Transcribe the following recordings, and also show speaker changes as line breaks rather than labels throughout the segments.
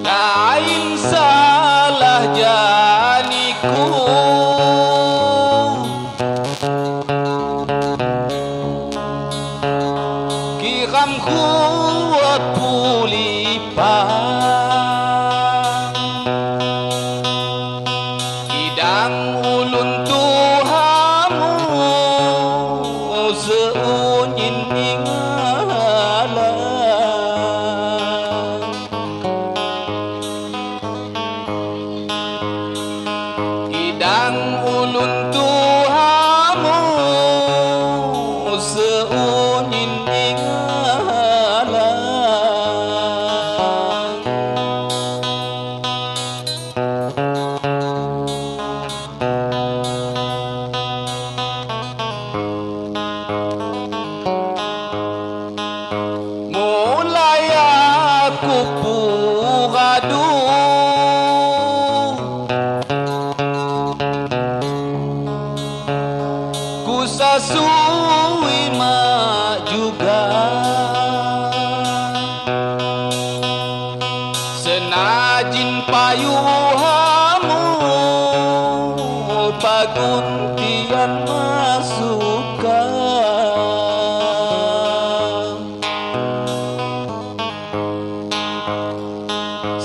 Lain salah janiku, kiramku pulipang, idang ulun tuhamu seunyin ingalan. Idang ulun tuhamu seunyin ingalan. Mulai aku puradu, ku sasui mak juga, senajin payuhamu paguntian masuka.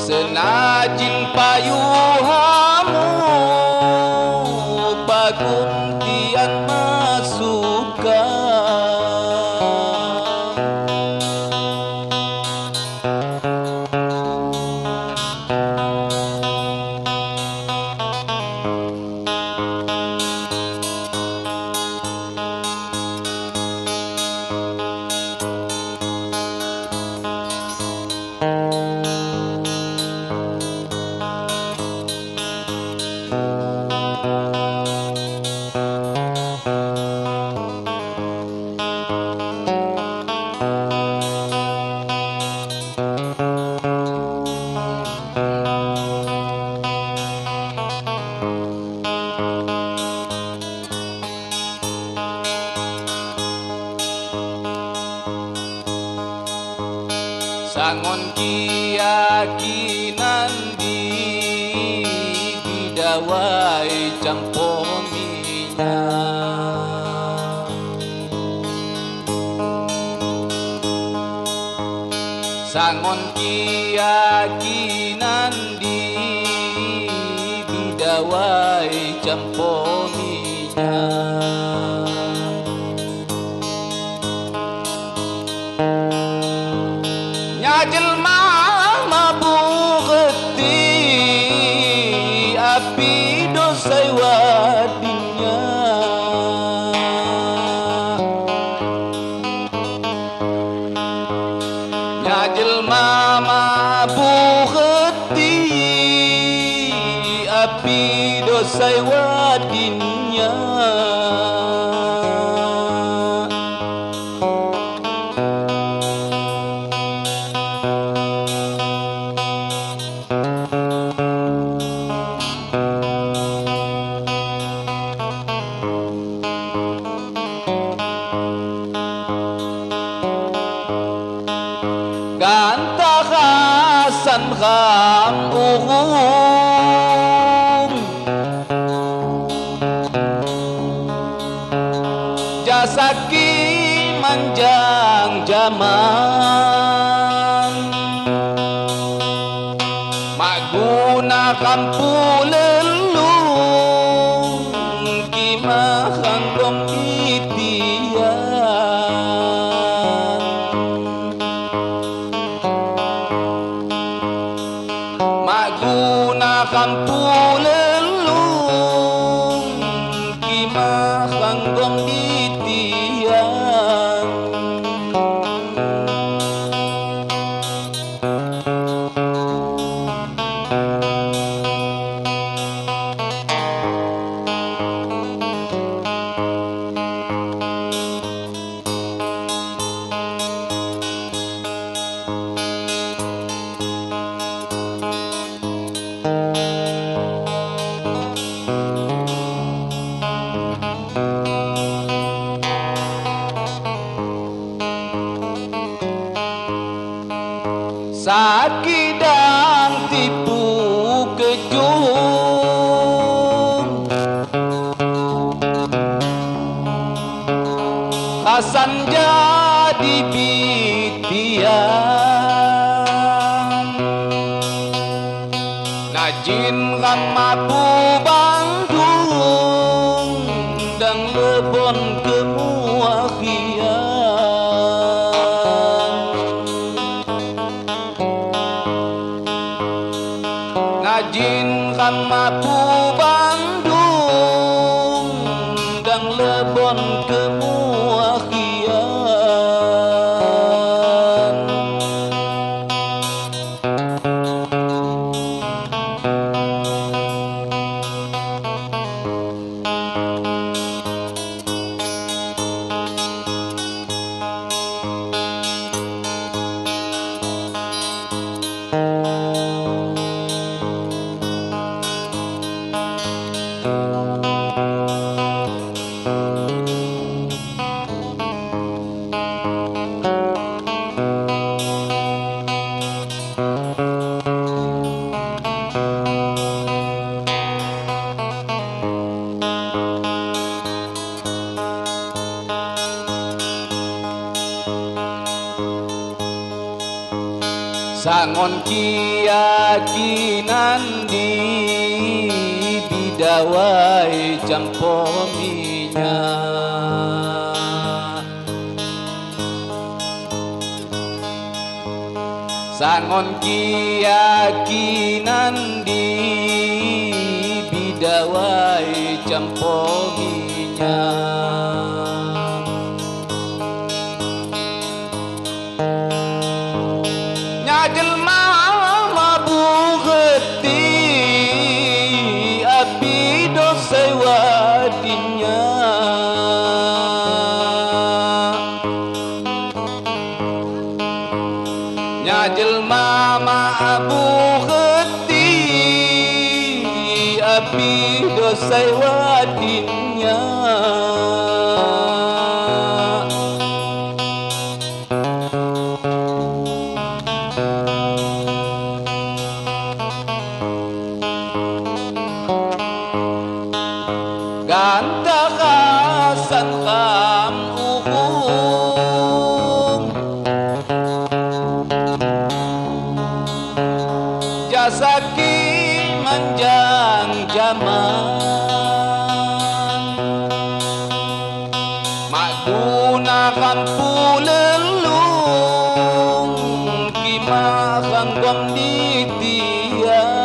Senajin payuhamu paguntian masuka. Sangon keyakinan di bidawai campur minyak. Sangon keyakinan di bidawai campur minyak. Jelma mabureti api dosai wadinya, ya jelma mabureti api dosai wadinya. Ganta khasan kham uhum, jasaki manjang zaman, maguna kampulelung kimahang gom itian. Maguna kampulelung kimahang gom itian. Sakidang tipu kejung, Hasan jadi bitian, Najin ramapu Bandung dan lebon kemuahian. Najin ramapu Bandung dan lebon kemuahian. Sangon keyakinan di bidawai campominya, sangon keyakinan di bidawai campominya. Jelma mabu geti api dosa wadinya, nya jelma mabu geti api dosa wadinya. Ganta kasan kam uhung, jasaki manjang zaman, mak gunakan pulelung kimakan gom ditian.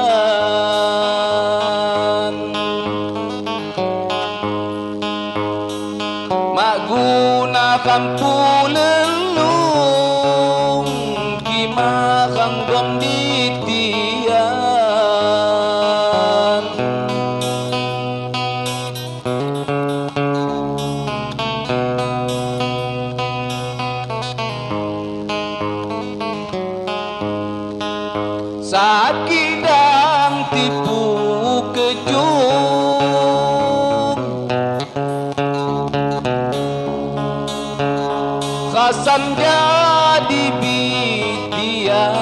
Gunakan pulelung kimakan gom ditian. Sakidang tipu kejung, Hasan jadi bitian,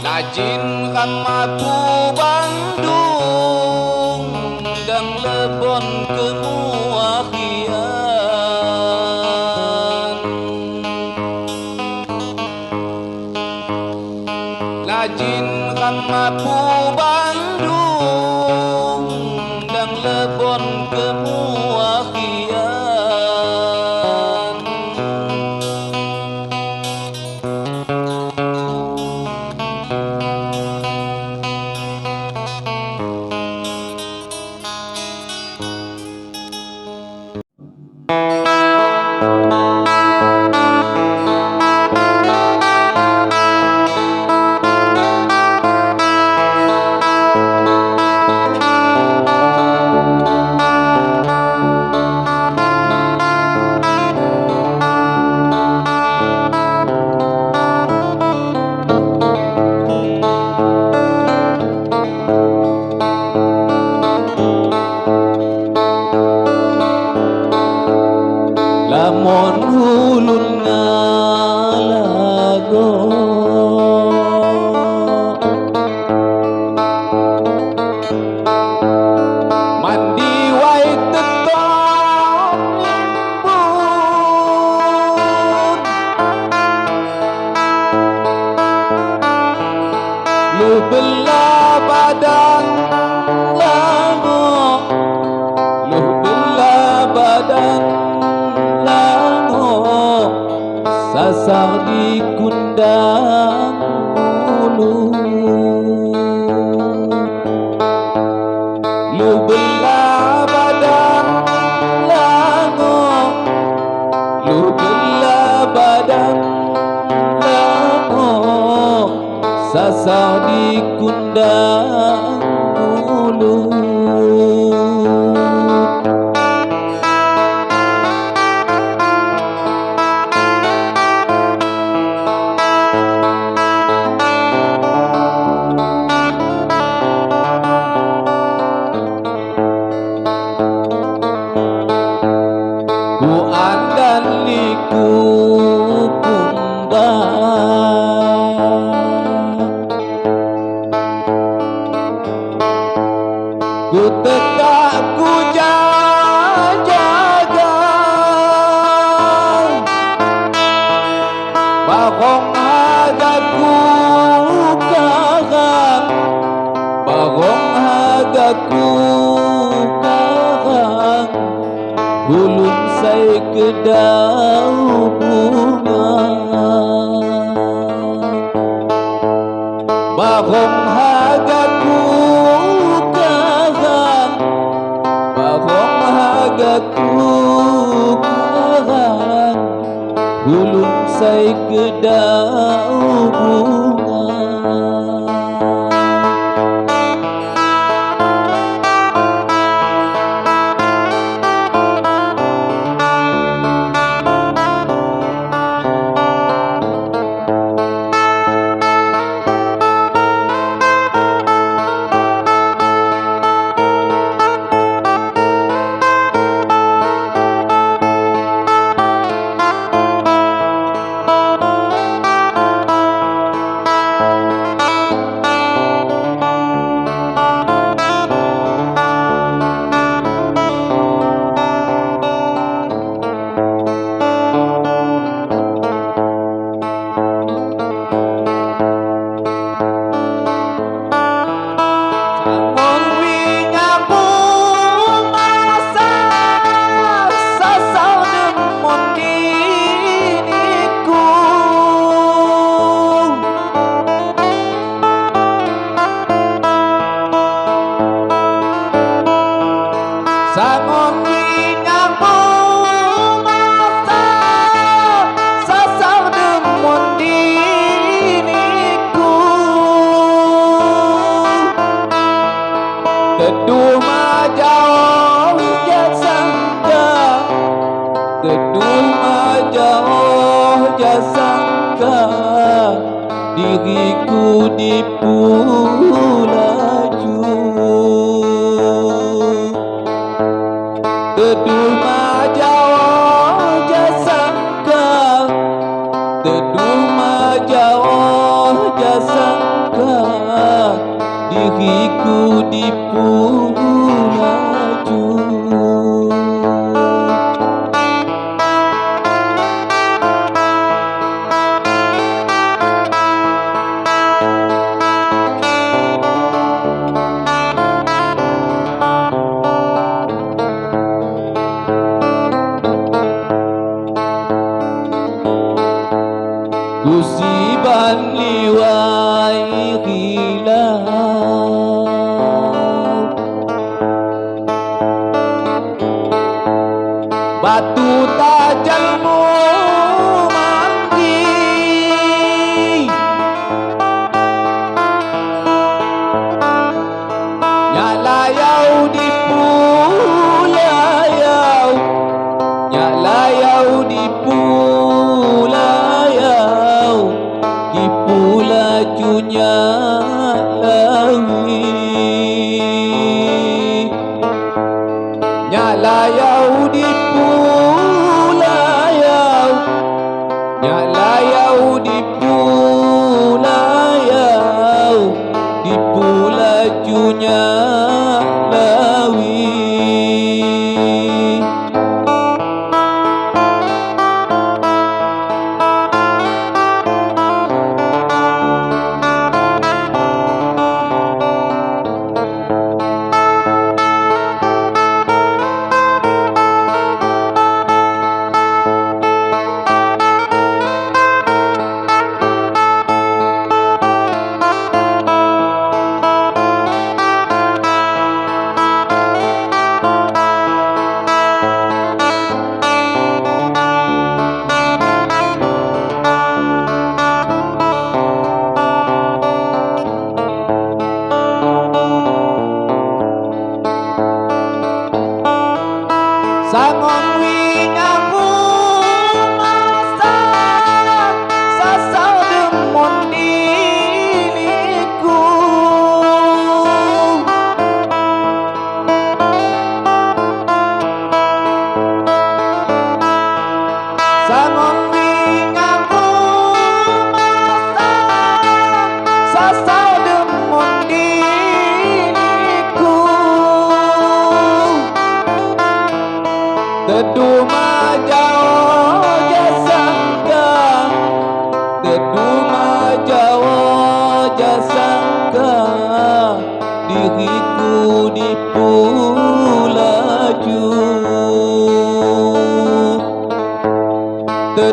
Najin ramapu Bandung dan lebon kemuahian. Najin ramapu Bandung dan lebon kemuahian. belah badan lango, lu belah badan lango, sasar di kundang mulut. Lu belah badan lango, lu belah badan lango, sasar di kundang mulut. Ku andali ku kumbang, ku tetap ku jaga, barong harga ku karang, barong harga ku karang, hulun saya kedau bunga. Barong harga ku karang, barong harga ku karang, hulun saya kedau bunga. Sangon winyamu masa sasar demun diriku, teduh majauh jasangka, teduh majauh jasangka, diriku dipulaju. Teduh majauh jasangka, teduh majauh jasangka, diriku dipulaju. Kusiban liwai hilang, batu tajalmu mandi, nyalayau di pulayau, nyalayau di pulayau, di pulajunya lawi, nyalayau di pulayau.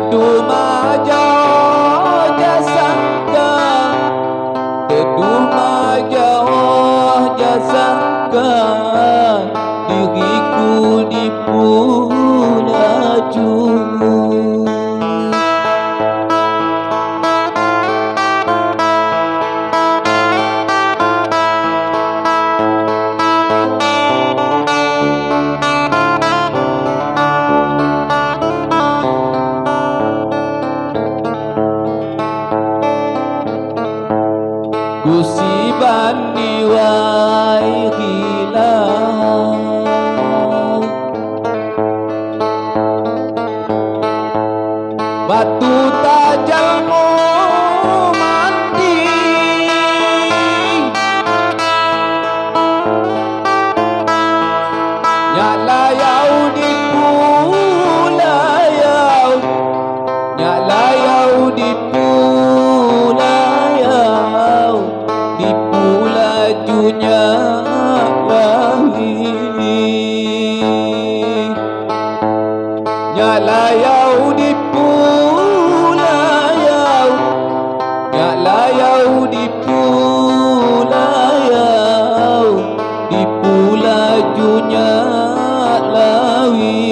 teduh maja jasangka, teduh maja jasangka, diriku dipulaju. Kusiban niwai hilang, batu tajalmu mati, nyalayau di pulayau, nyalayau di pulayau, di pulajunya lahi, nyalayau di pulayau, nyalayau di pulayau, di pulajunya lawi.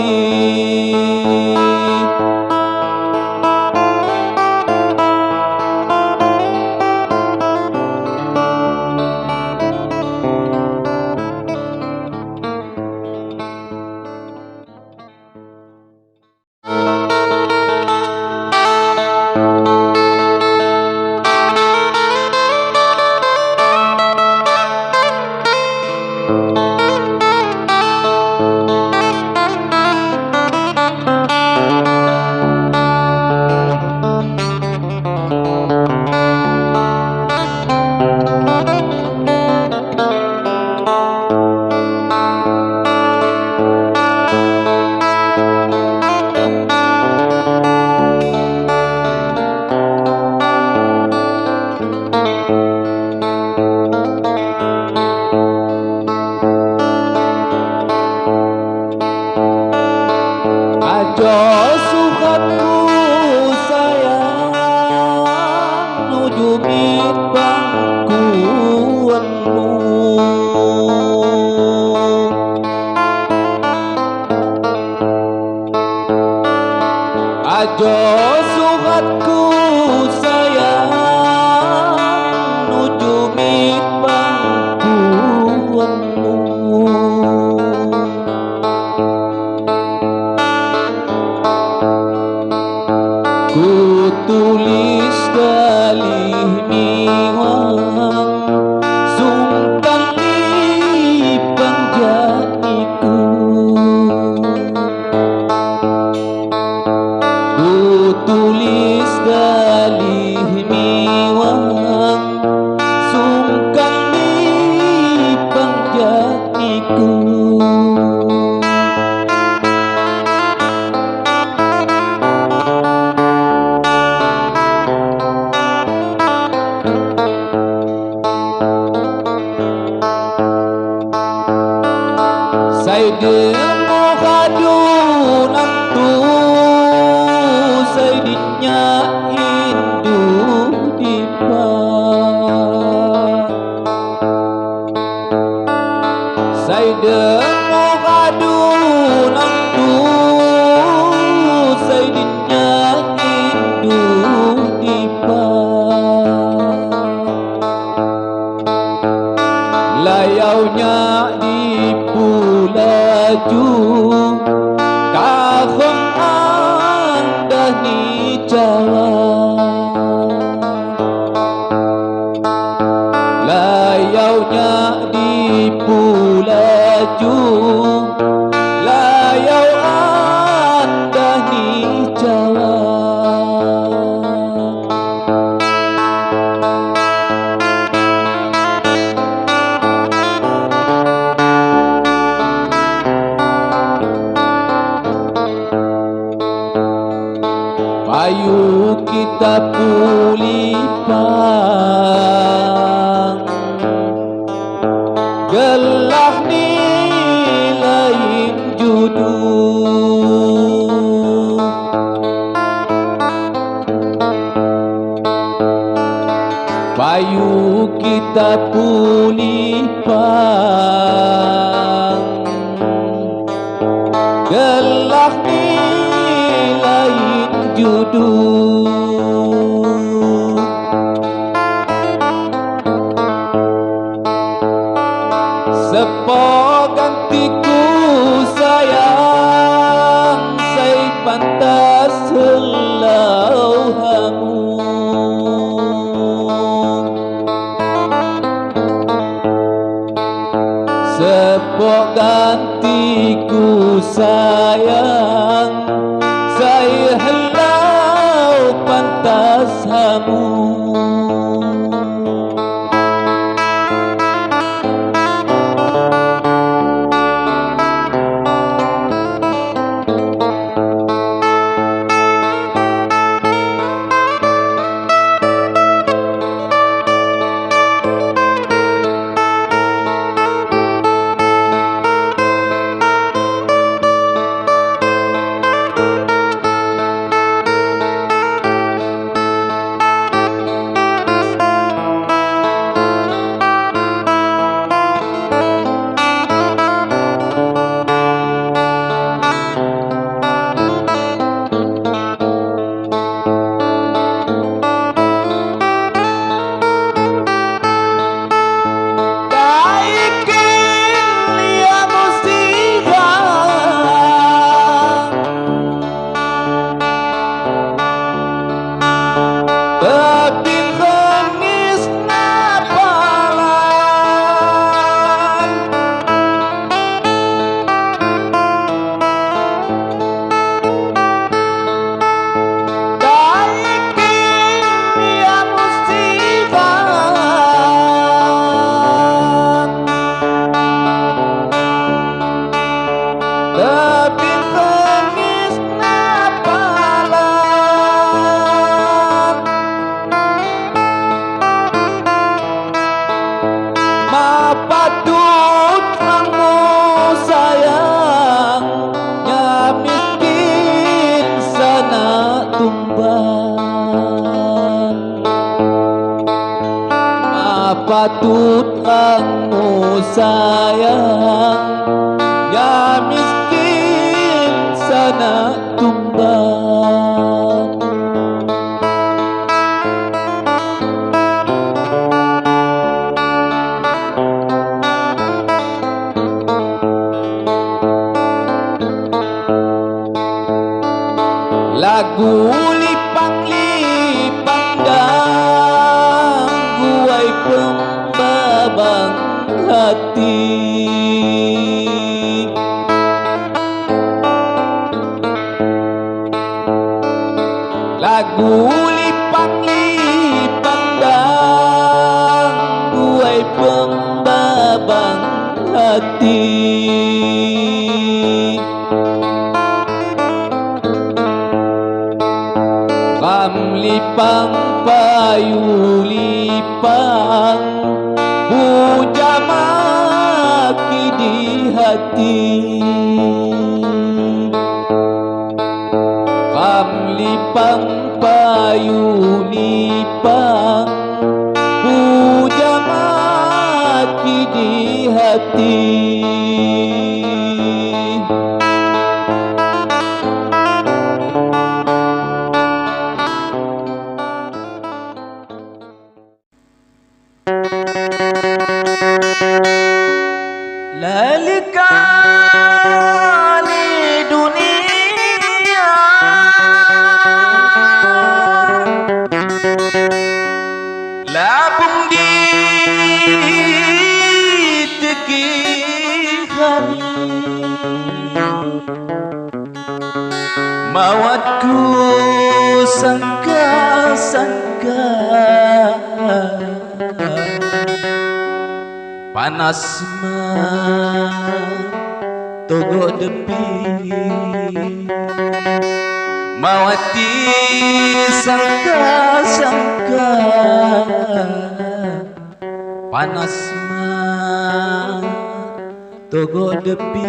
Ajo suhatku sayang nuju mit bangkuanmu, ajo suhatku sayang nuju mit bangkuanmu. Ku tulis dalih niwang sungkan lipang jatiku, ku tulis dalih niwang sungkan lipang jatiku. Say demo kadunan tu, say dinya indu dipa, say demo kadunan tu, say dinya indu dipa, layaunya di pulaju kahong anda ni Jawa, layaunya di pulaju, layau anda ni Jawa. Ayo kita pulipang gelah nilai judul, payu kita pulih pang gelah ni lain judul sepo gantiku sayang say pantas helau hamu sepok gantiku sayang saya helau pantas hamu patut kamu sayang ya miskin sana tumbang lagu lipang-lipang gangguai pembabang hati lagu lipang-lipang gangguai pembabang hati lipang payu lipang bujamaki di hati kam lipang payu lipang bujamaki di hati
Lalikali dunia labung di tegihan mawatku sangka-sangka panas togo depi mawati sangka-sangka panas togo depi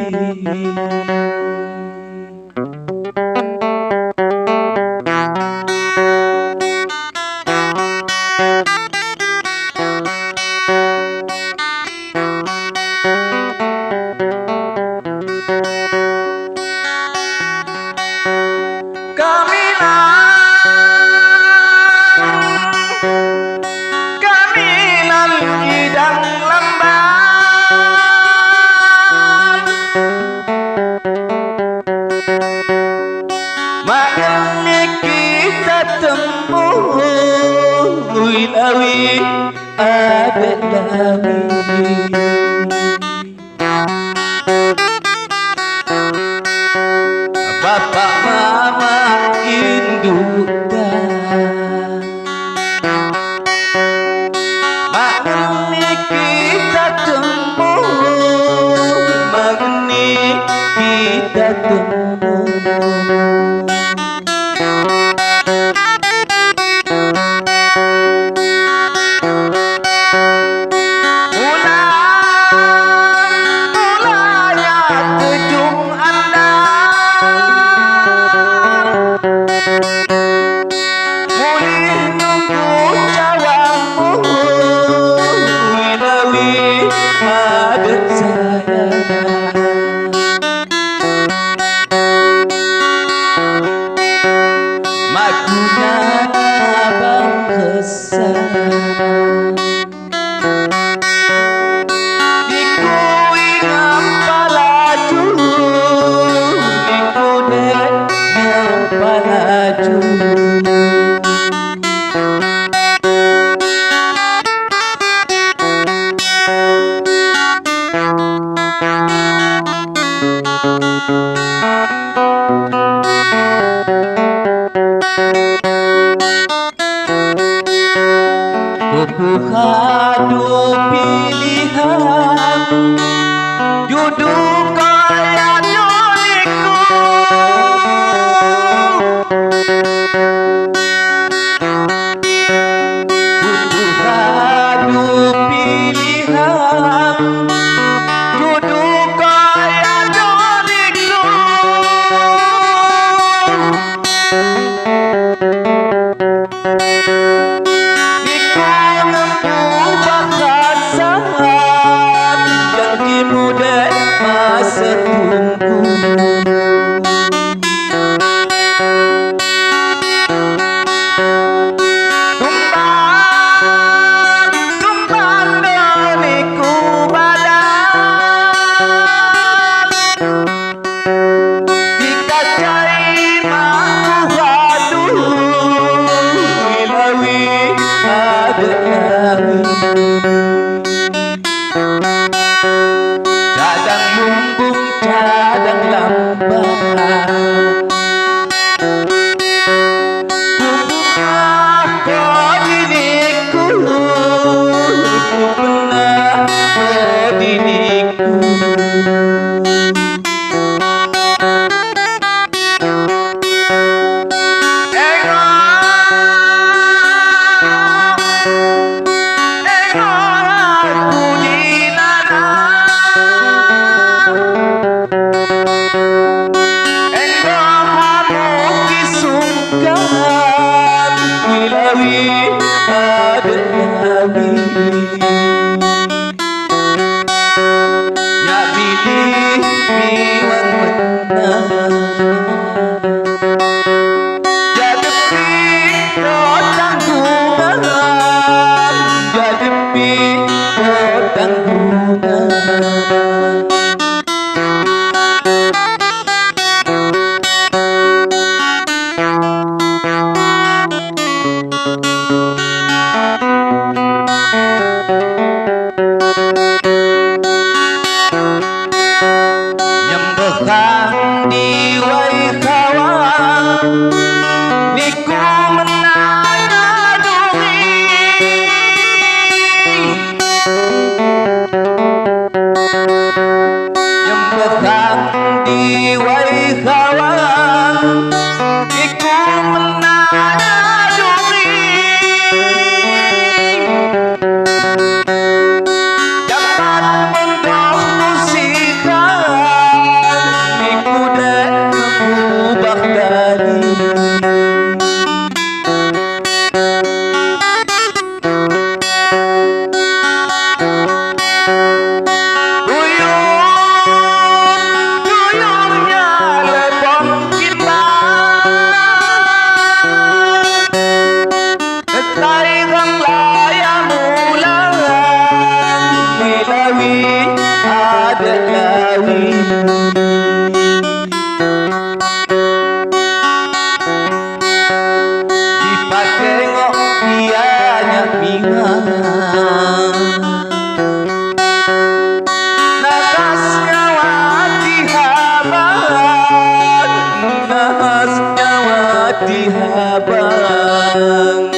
lawi ada lawi. Bapak mama induk dah magni kita temu, magni kita temu. Hadu pilihan duduk kaya doliku, hadu pilihan duduk kaya doliku. Cadang lumbung, cadang lambat, kau diriku, ku pernah diriku. miwa Nakasnya wati habang Nakasnya wati habang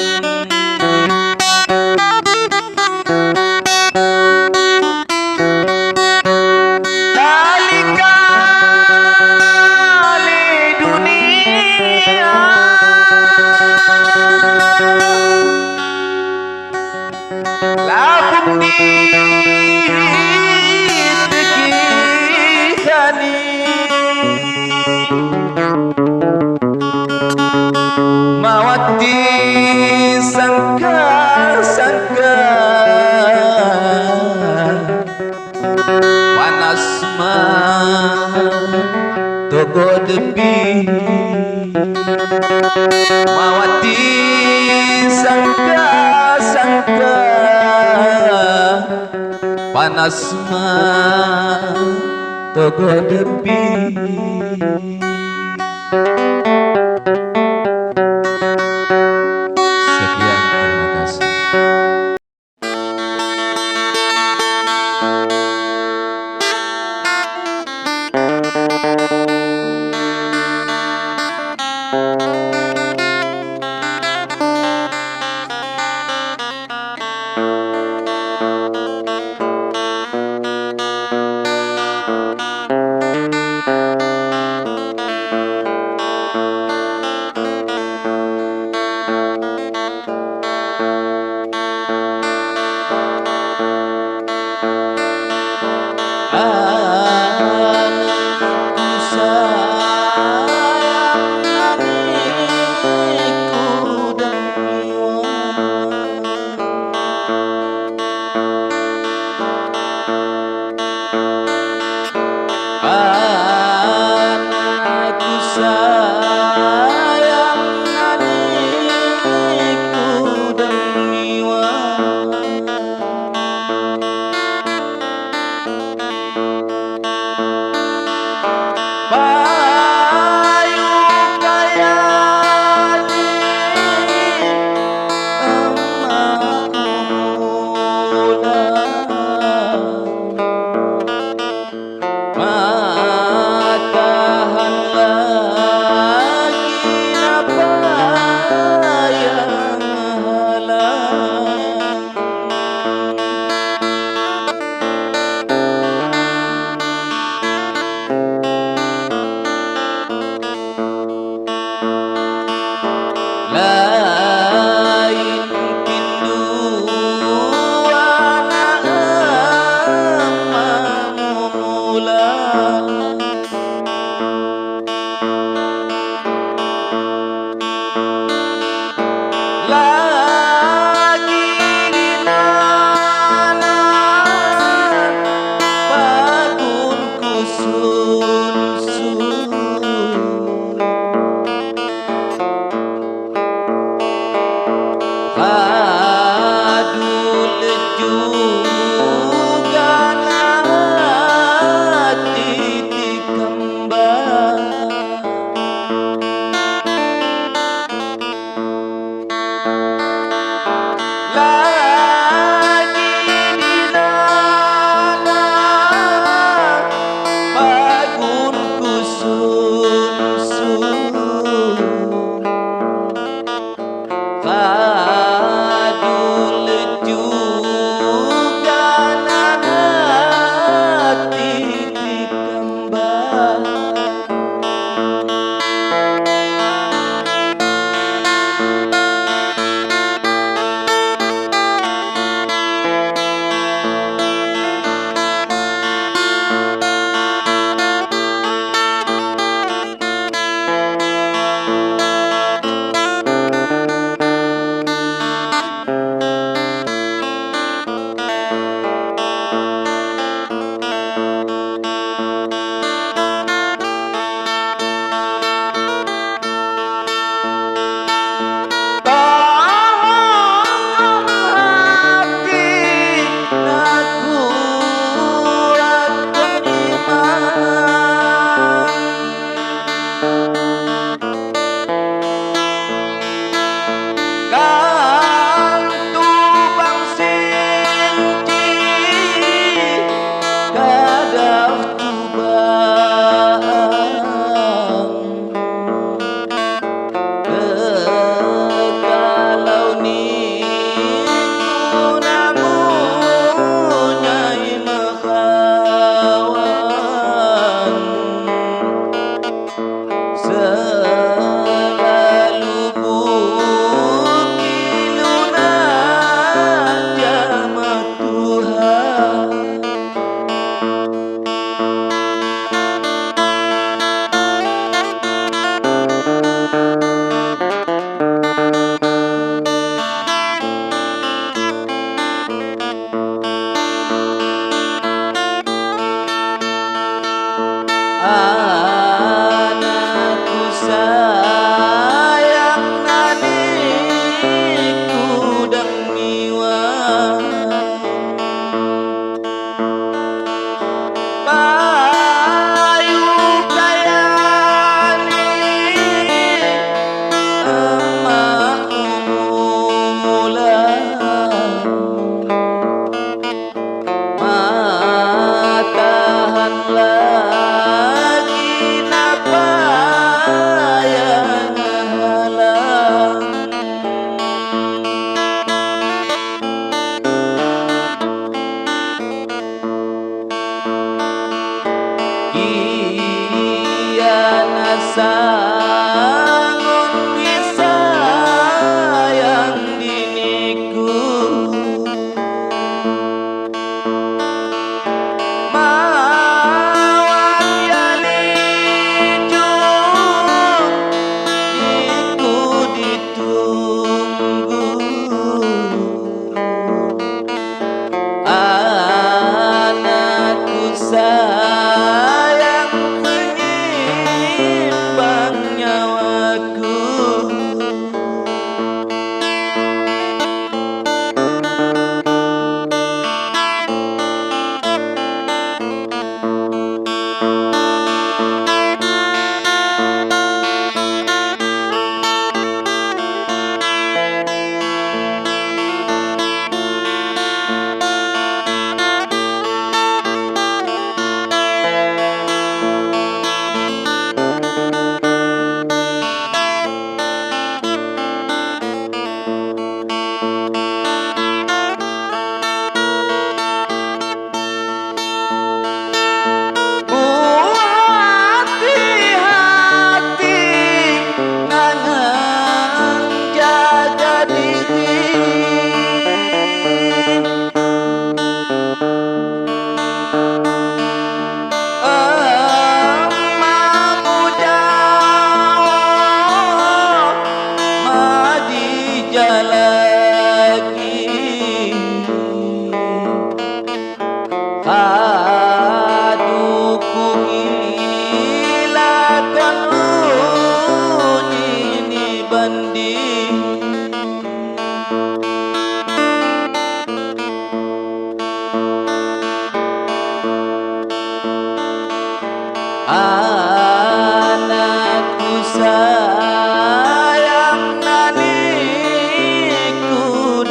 Labung di tegihani Mawati sangka-sangka Panas togo depi Mawati sangka-sangka Panas togo depi Sekian, terima kasih.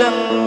yang